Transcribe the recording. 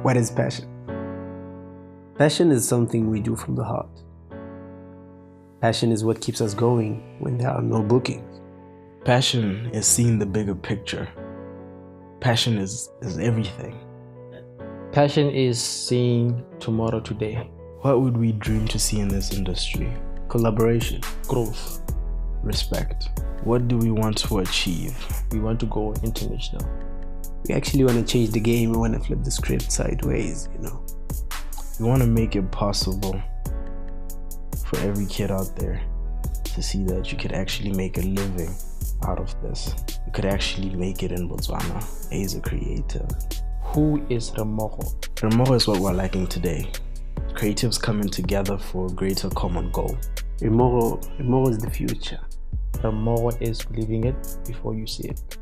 What is passion? Passion is something we do from the heart. Passion is what keeps us going when there are no bookings. Passion is seeing the bigger picture. Passion is everything. Passion is seeing tomorrow today. What would we dream to see in this industry? Collaboration. Growth. Respect. What do we want to achieve? We want to go international. We actually want to change the game. We want to flip the script sideways, We want to make it possible for every kid out there to see that you could actually make a living out of this. You could actually make it in Botswana as a creator. Who is Remmogo? Remmogo is what we're lacking today. Creatives coming together for a greater common goal. Remmogo is the future. Remmogo is believing it before you see it.